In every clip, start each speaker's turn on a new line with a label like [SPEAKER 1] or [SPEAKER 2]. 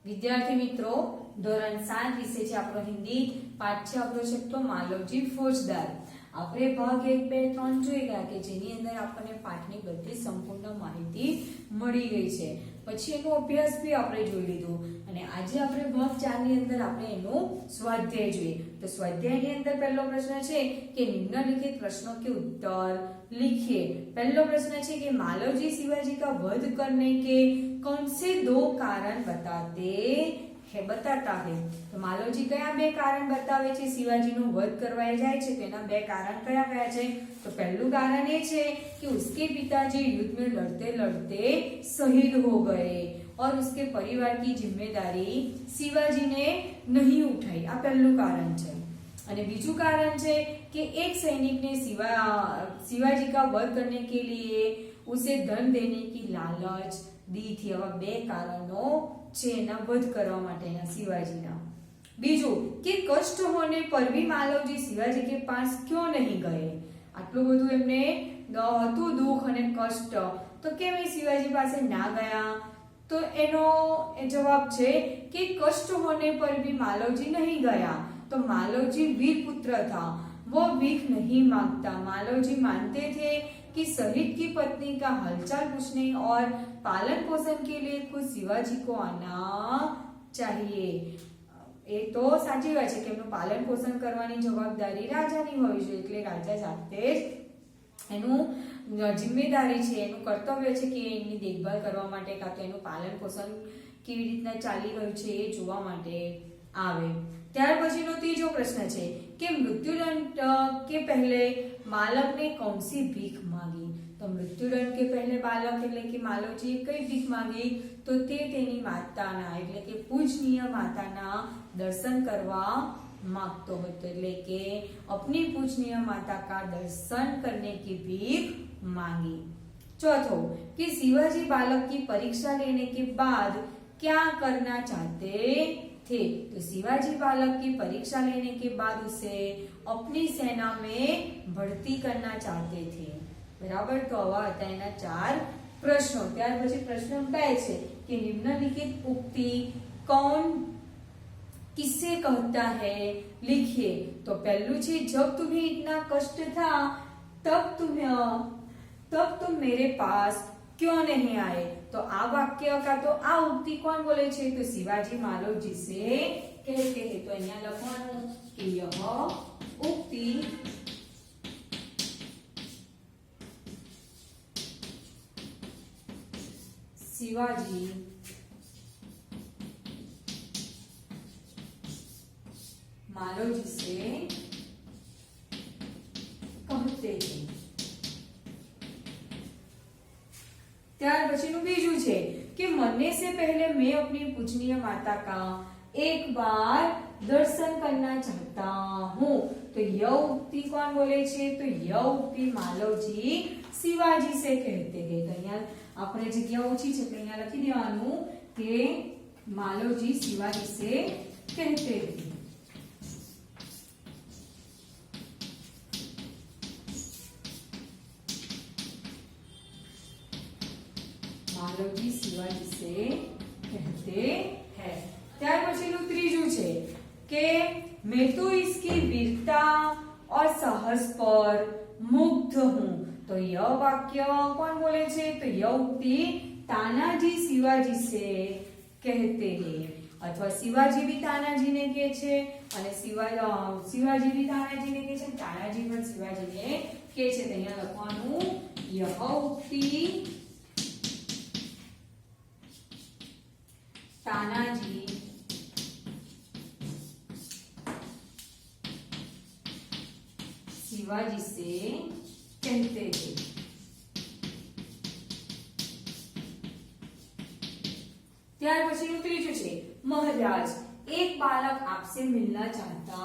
[SPEAKER 1] विद्यार्थी मित्रों धोरण 7 विषय છે આપણો હિન્દી પાઠ છે આપણો છે તો માલવજી ફોજદાર। આપણે ભાગ 1 2 3 જોઈ ગયા કે જેની અંદર આપણને પાઠની બધી સંપૂર્ણ માહિતી મળી ગઈ છે। પછી એનો અભ્યાસ બી આપણે જોઈ લીધો અને આજે આપણે ભાગ 4 ની અંદર આપણે એનો સ્વાધ્યાય જોઈએ। તો સ્વાધ્યાયની અંદર પહેલો પ્રશ્ન છે કે નિમ્નલિખિત प्रश्नों के उत्तर लिखिए। पहला प्रश्न है कि मालवजी शिवाजी का वध करने के कौन से दो कारण बताता है। तो मालवजी कया बे कारण बतावे छे शिवाजीनो वध करवाए जाए छे तेना बे कारण कया कया छे। तो पहलू कारण ये छे कि उसके पिताजी युद्ध में लड़ते लड़ते शहीद हो गए और उसके परिवार की जिम्मेदारी शिवाजी ने नहीं उठाई। आ पहलू कारण छे। અને બીજું કારણ છે કે એક સૈનિક ने शिवाजी का वध करने के लिए उसे धन देने की लालच दी थी। आवा बे कारणों છે એના વધ કરવા માટેના शिवाजीના। બીજું કે કષ્ટ होने पर भी मालवजी शिवाजी के पास क्यों नहीं गए। આટલું બધું એમને હતું દુઃખ અને કષ્ટ તો કેમ એ शिवाजी પાસે ના ગયા। તો એનો જવાબ છે કે કષ્ટ होने पर भी मालवजी नहीं गया। तो मालवजी वीर पुत्र था, वो भीख नहीं मांगता। मालवजी मानते थे कि शहीद की पत्नी का हालचाल पूछने और पालन पोषण के लिए खुद शिवाजी को आना चाहिए। એ તો સાચી વાત છે કે એમનું પાલન પોષણ કરવાની જવાબદારી રાજાની હોવી જોઈએ એટલે રાજા જાતે જ એનું જિમ્મેદારી છે એનું કર્તવ્ય છે કે એની દેખભાળ કરવા માટે કાં તો એનું પાલન પોષણ કેવી રીતના ચાલી રહ્યું છે એ જોવા માટે આવે। ત્યાર પછીનો ત્રીજો પ્રશ્ન છે કે મૃત્યુદંડ के पहले बालक ने कौन सी भीख मांगी। तो मृत्युदंड के पहले बालक એટલે કે માલવજીએ કઈ ભીખ માંગી તો તે તેની માતાના એટલે કે પૂજનીય માતાના દર્શન કરવા मांगतो હતો એટલે કે अपनी पूजनीय माता का दर्शन करने की भीख मांगी। चौथो कि शिवाजी बालक की परीक्षा लेने के बाद क्या करना चाहते थे। तो शिवाजी बालक की परीक्षा लेने के बाद उसे अपनी सेना में भर्ती करना चाहते थे। बराबर। तो आवा હતા એના 4 પ્રશ્નો। ત્યાર પછી પ્રશ્ન કહે છે કે નિમ્નલિખિત ઉક્તિ कौन किससे कहता है लिखिए। तो पहलू છે जब तुम्हें इतना कष्ट था तब तुम मेरे पास क्यों नहीं आए। तो आ वाक्य का तो आ उक्ति कौन बोले छे तो शिवाजी मालवजी से कहते हैं। तो અહીંયા લખવાનું કે यह उक्ति शिवाजी मालवजी से कहते हैं। ત્યાર પછીનું બીજું છે કે मरने से पहले मैं अपनी पूजनीय माता का एक बार दर्शन करना चाहता हूँ। तो यह उक्ति कौन बोले छे तो यह उक्ति मालवजी शिवाजी से कहते हैं। तो અહીંયા આપણે જગ્યા ઓછી છે એટલે અહીંયા લખી દેવાનું કે માલવજી शिवाजी से कहते हैं। मालवजी शिवाजी से कहते हैं। ત્યાર પછીનું ત્રીજું છે કે मैं तो इसकी वीरता और साहस पर मुग्ध हूँ। तो यह वाक्य कौन बोले छे तो यह उक्ति तानाजी शिवाजी से कहते हैं। अथवा शिवाजी भी तानाजी ने कहे छे અને शिवाजी भी तानाजी ने कहे छे तानाजी पण शिवाजी ने कहे छे। तो અહીંયા લખવાનું यह उक्ति तानाजी शिवाजी से कहते थे। ત્યાર પછીનું ત્રીજું છે महाराज एक बालक आपसे मिलना चाहता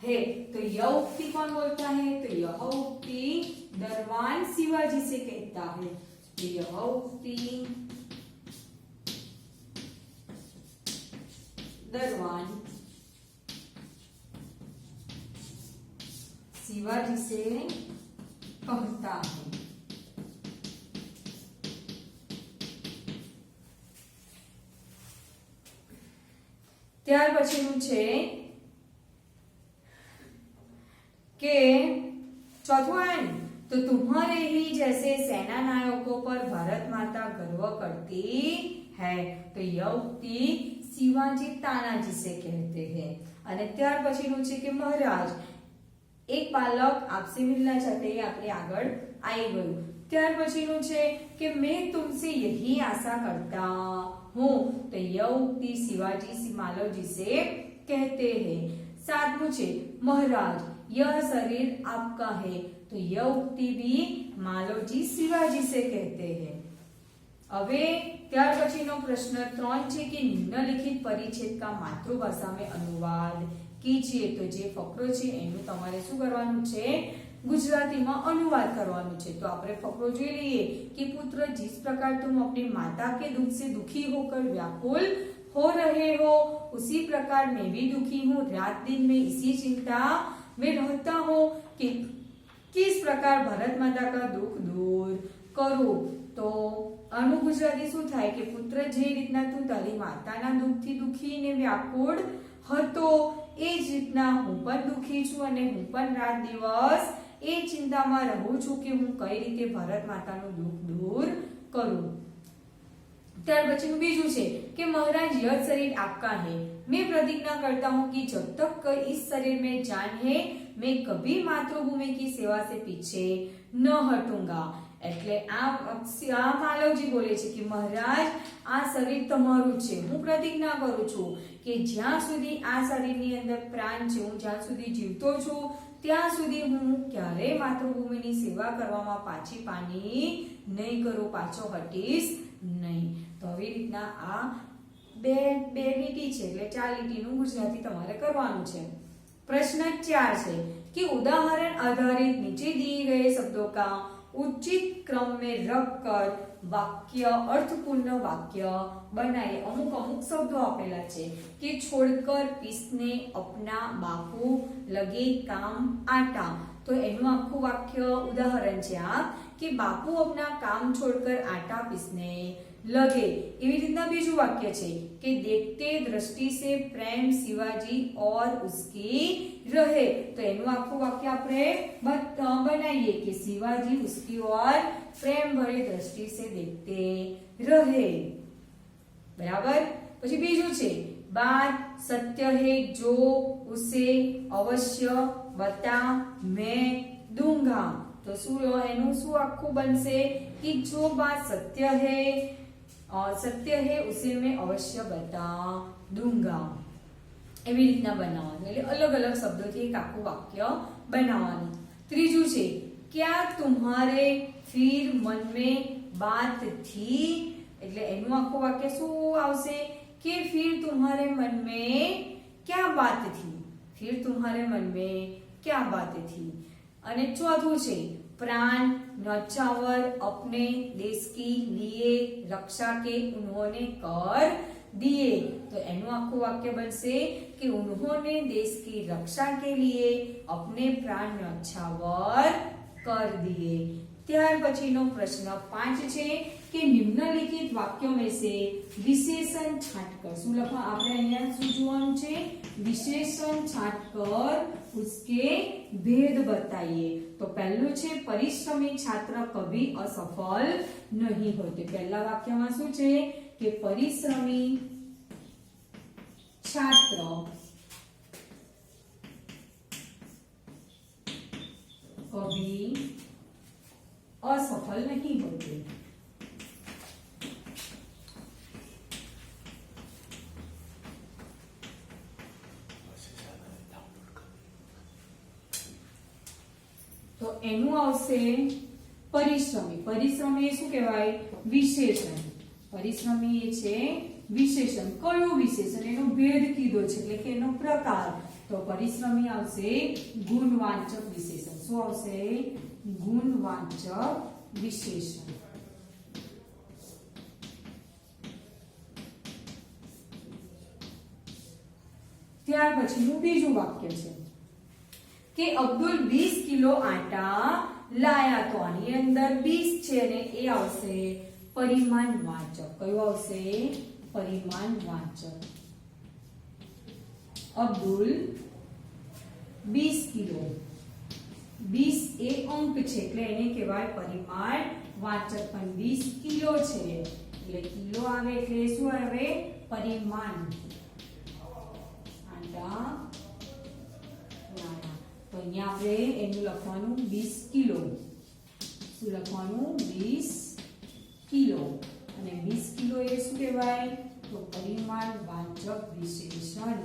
[SPEAKER 1] है। तो यह उक्ति कौन बोलता है तो यह उक्ति दरवान शिवाजी से कहता है। तो यह उक्ति दरवान शिवाजी से कहता है। ત્યાર પછીનું છે કે ચોથું है तो तुम्हारे ही जैसे सेना नायकों पर भारत माता गर्व करती है। तो यह उक्ति शिवाजी तानाजी से कहते हैं। અને ત્યાર પછીનું છે કે મહારાજ એક બાલક આપसे मिलना चाहते हैं આપણે આગળ આવી ગયું। ત્યાર પછીનું છે કે मैं तुमसे यही आशा करता हूँ। तो यह उक्ति शिवाजी मालवजी से कहते हैं। सातमું છે महाराज यह शरीर आपका है। तो यह उक्ति भी मालवजी शिवाजी से कहते हैं। હવે ત્યાર પછીનો પ્રશ્ન 3 છે કે નિમ્નલિખિત પરિચ્છેદ का मातृभाषा में अनुवाद कीजिए। तो જે ફકરો છે એનું તમારે શું કરવાનું છે गुजराती में अनुवाद करवानो छे। तो आपरे फकरो जोई लईए कि पुत्र जिस प्रकार तुम अपनी माता के दुख से दुखी होकर व्याकुल हो रहे हो उसी प्रकार मैं भी दुखी हूँ। रात दिन में इसी चिंता में रहता हूँ कि किस प्रकार भारत माता का दुख दूर करूं। तो अनु गुजराती शुं थाय कि पुत्र जे रीतना तू तारी माताना दुखथी दुखी ने व्याकुल हतो ए ज रीतना हूँ पण दुखी छुं अने हूँ पण रात दिवस ए चिंता में रहूं छुं कि हूँ कई रीते भारत मातानुं दुख दूर करूं। त्यार पछीनुं बीजुं छे कि महाराज यह शरीर आपका है। मैं प्रतिज्ञा करता हूँ कि जब तक इस शरीर में जान है मैं कभी मातृभूमि की सेवा से पीछे न हटूंगा। એટલે આ માલવજી બોલે છે કે મહારાજ આ શરીર તમારું છે। હું પ્રતિજ્ઞા કરું છું કે જ્યાં સુધી આ શરીરની અંદર પ્રાણ છે હું જ્યાં સુધી જીવતો છું ત્યાં સુધી હું ક્યારેય માતૃભૂમિની સેવા કરવામાં પાછી પાની નહીં કરું, પાછો હટીશ નહીં। તો આવી રીતના આ બે લીટી છે એટલે 4 લીટીનું ગુજરાતી તમારે કરવાનું છે। प्रश्न 4 છે कि उदाहरण आधारित नीचे दिए गए शब्दों का उचित क्रम में रखकर वाक्य अर्थपूर्ण वाक्य बनाए। अमुक अमुक शब्दों आपेला छे कि छोड़कर पीसने अपना बापू लगे काम आटा। तो एनु आखुं वाक्य उदाहरण छे आ कि बापू अपना काम छोड़कर आटा पीसने लगे। एवी रीतना बीजू वाक्य छे कि देखते दृष्टि से प्रेम शिवाजी और उसकी रहे। तो एनु आखुं वाक्य आपणे बनाइए कि शिवाजी उसकी ओर प्रेम भरी दृष्टि से देखते रहे। बराबर। પછી બીજું છે बात सत्य है जो उसे अवश्य बता मैं दूंगा। तो શું એનું શું આખું બનશે कि जो बात सत्य है उसे मैं अवश्य बता दूंगा। એવી રીતના બનાવવાનું એટલે અલગ અલગ શબ્દોથી એક આખું વાક્ય બનાવવાનું। ત્રીજું છે क्या तुम्हारे फिर मन में बात थी। એટલે એનું આખું વાક્ય શું આવશે कि फिर तुम्हारे मन में क्या बात थी। फिर तुम्हारे मन में क्या बात थी। અને ચોથું છે प्राण न्यौछावर अपने देश की लिए रक्षा के उन्होंने कर दिए। तो एनु आखुं वाक्य बनसे कि उन्होंने देश की रक्षा के लिए अपने प्राण न्यौछावर कर दिए। ત્યાર પછીનો પ્રશ્ન 5 છે કે નિમ્નલિખિત વાક્યો में से विशेषण छांटकर શું લખવા આપણે અહીંયા શું જોવાનું છે विशेषण छांटकर उसके भेद बताइए। तो पहलू છે परिश्रमी छात्र कभी असफल नहीं होते। पहला वाक्यમાં શું છે કે परिश्रमी छात्र कभी असफल नहीं होते। तो एनु आवशे परिश्रमी। परिश्रमी ए शुं कहेवाय विशेषण। परिश्रमी ए छे विशेषण। कयो विशेषण एनो भेद कीधो छे એટલે કે એનો પ્રકાર। तो परिश्रमी आवशे गुणवाचक विशेषण। शुं आवशे गुणवाचक विशेषण। ત્યાર પછીનું બીજું વાક્ય છે કે અબ્દુલ 20 કિલો આટા લાયા। તો આની અંદર 20 છે ને એ આવશે પરિમાણવાચક। કયું આવશે પરિમાણવાચક। અબ્દુલ 20 કિલો 20 એ અંક છે એટલે એને કહેવાય પરિમાણ વાચક પણ 20 કિલો છે એટલે કિલો આવે એટલે શું આવે પરિમાણ આટા તો અહીંયા આપણે એનું લખવાનું 20 કિલો શું લખવાનું 20 કિલો અને 20 કિલો એ શું કહેવાય તો પરિમાણ વાચક વિશેષણ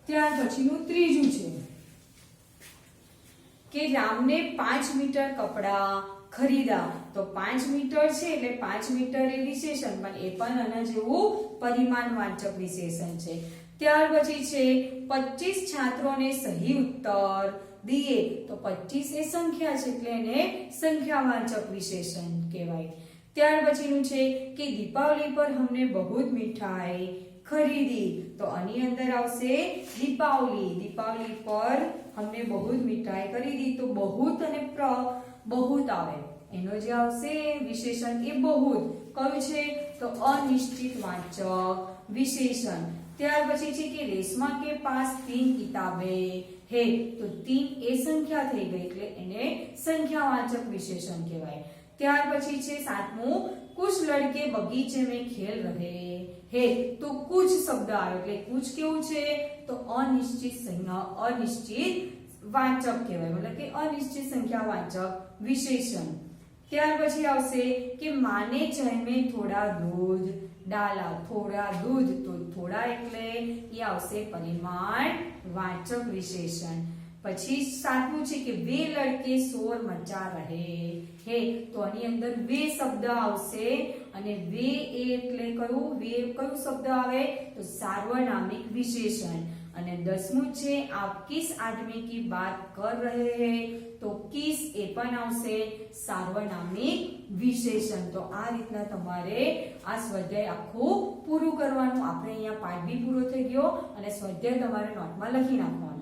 [SPEAKER 1] ત્યાર પછીનું ત્રીજું છે કે રામને 5 મીટર કપડા ખરીદા તો 5 મીટર છે એટલે 5 મીટર એ વિશેષણ પણ એ પણ આના જેવું પરિમાણ વાચક વિશેષણ છે ત્યાર પછી છે 25 છાત્રોને સહી ઉત્તર દિए તો 25 એ સંખ્યા છે એટલે એને સંખ્યાવાચક વિશેષણ કહેવાય ત્યાર પછીનું છે કે દીપાવલી પર हमने बहुत मिठाई खरीदी तो આની અંદર આવશે દીપાવલી પર हमने बहुत मिठाई खरीदी तो बहुत અને बहुत આવે એનો જે આવશે વિશેષણ એ बहुत કયું છે તો અનિશ્ચિત વાચક વિશેષણ ત્યાર પછી છે કે રેશમા કે પાસ 3 કિતાબें है तो 3 એ સંખ્યા થઈ ગઈ એટલે એને સંખ્યાવાચક વિશેષણ કહેવાય ત્યાર પછી છે સાતમું कुछ लड़के बगीचे में खेल रहे हैं तो कुछ शब्द આવે એટલે कुछ કેવું છે તો અનિશ્ચિત વાચક કહેવાય મતલબ કે અનિશ્ચિત સંખ્યાવાચક વિશેષણ ત્યાર પછી આવશે કે માને ચાય में थोड़ा दूध डाला थोड़ा दूध तो थोड़ा એટલે એ આવશે પરિમાણ વાચક વિશેષણ પછી સાતમું છે કે વે લડકે શોર મચા રહે હે તો આની અંદર વે શબ્દ આવશે અને વે એટલે કયું શબ્દ આવે તો સાર્વનામિક વિશેષણ અને 10મું છે આપ કિસ આદમી की बात कर रहे हैं તો કિસ એ પણ આવશે સાર્વનામિક વિશેષણ તો આ રીતના તમારે આ સ્વાધ્યાય આખું પૂરું કરવાનું આપણે અહીંયા પાઠ બી પૂરો થઈ ગયો અને સ્વાધ્યાય તમારે નોટમાં લખી નાખવાનો